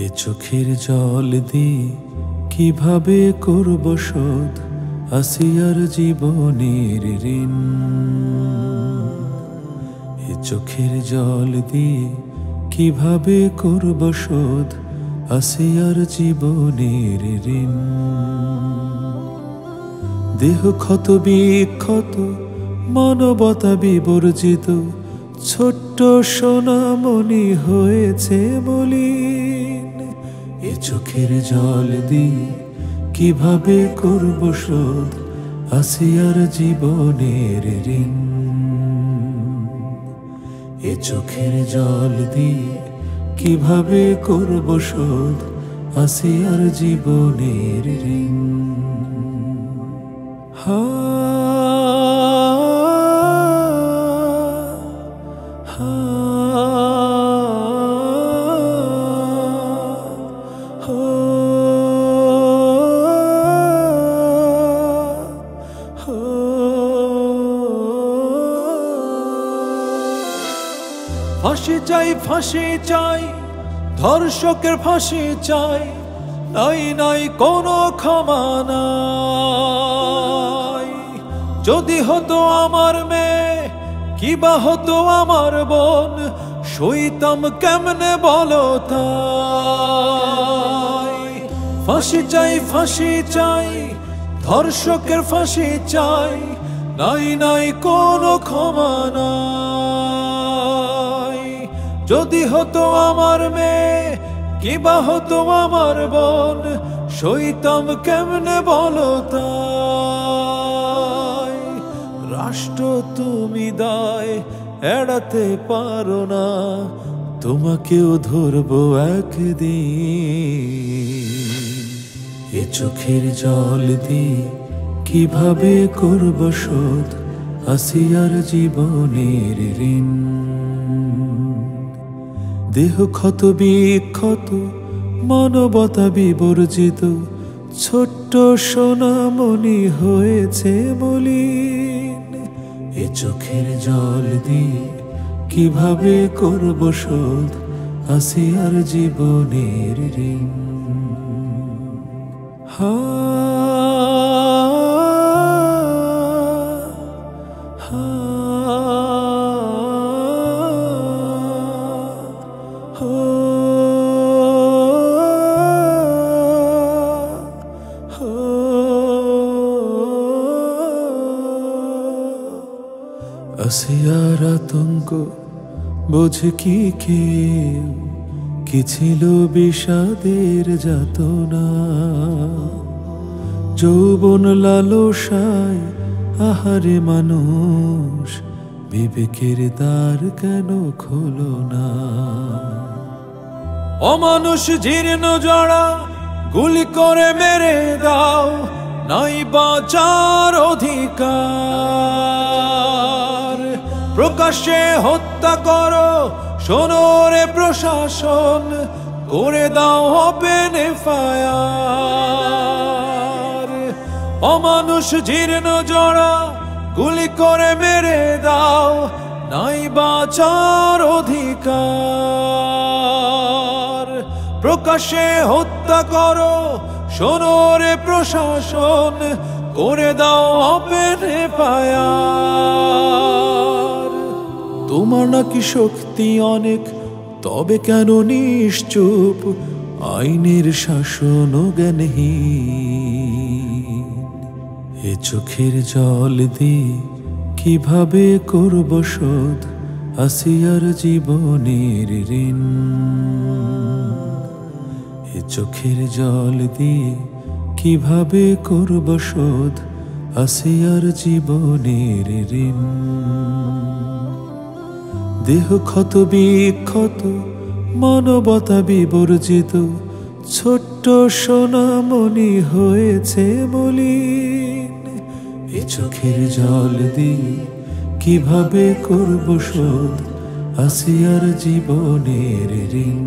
এ চোখের জল দিয়ে কিভাবে করব শোধ আসিয়ার জীবনের ঋণ। এ চোখের জল দিয়ে কিভাবে করব শোধ আসিয়ার জীবনের ঋণ। দেহ ক্ষত বিক্ষত, মানবতা বিবর্জিত, ছোট্ট সোনামণি হয়েছে মলিন। এ চোখের জল দিয়ে কিভাবে করব শোধ আসিয়ার জীবনের ঋণ। এ চোখের জল দিয়ে কিভাবে করব শোধ আসিয়ার জীবনের ঋণ। হা ফাঁসি চাই, ফাঁসি চাই, ধর্ষকের ফাঁসি চাই, নাই নাই কোনো ক্ষমা নাই। যদি হতো আমার মেয়ে, কিবা হতো আমার বোন, সইতাম কেমনে বলো তাই। ফাঁসি চাই, ফাঁসি চাই, ধর্ষকের ফাঁসি চাই, নাই নাই কোনো ক্ষমা নাই। যদি হতো আমার মেয়ে, কিবা হতো আমার বোন, সইতাম কেমনে বলো তাই। রাষ্ট্র তুমি দায় এড়াতে পারো না, তোমাকেও ধরবো একদিন। এ চোখের জল দিয়ে কিভাবে করব শোধ আসিয়ার জীবনের ঋণ। দেহ ক্ষত বিক্ষত, মানবতা বিবর্জিত, ছোট্ট সোনামণি হয়েছে মলিন। এ চোখের জল দিয়ে কিভাবে করব শোধ আসিয়ার জীবনের ঋণ। হা আসিয়ার আতঙ্ক বোঝে কি কেউ, কি ছিল বিষাদের যাতনা। যৌবন লালসায় আহারে মানুষ, বিবেকের দ্বার কেন খোলো না। অমানুষ জীর্ণ জড়া গুলি করে মেরে দাও, নাই বাঁচার অধিকার। প্রকাশ্যে হত্যা করো, শোনো রে প্রশাসন, করে দাও ওপেন এফআইআর। অমানুষ জীর্ণ জড়া গুলি করে মেরে দাও, নাই বাঁচার অধিকার। প্রকাশ্যে হত্যা করো, শোনো রে প্রশাসন, করে দাও ওপেন এফআইআর। তোমার নাকি শক্তি অনেক, তবে কেন নিশ্চুপ, আইনের শাসন জ্ঞানহীন। এ চোখের জল দিয়ে কিভাবে করব শোধ আসিয়ার জীবনের ঋণ। এ চোখের জল দিয়ে কিভাবে করব শোধ আসিয়ার জীবনের ঋণ। দেহ ক্ষত বিক্ষত, মানবতা বিবর্জিত, ছোট্ট সোনামণি হয়েছে মলিন। এ চোখের জল দিয়ে কিভাবে করব শোধ আসিয়ার জীবনের ঋণ।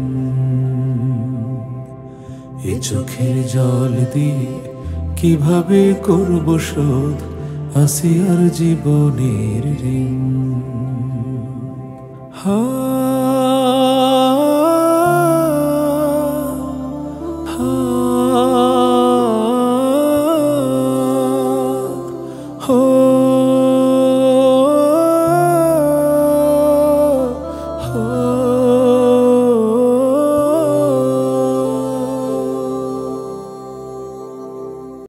এ চোখের জল দিয়ে কিভাবে করব শোধ আসিয়ার জীবনের ঋণ। হা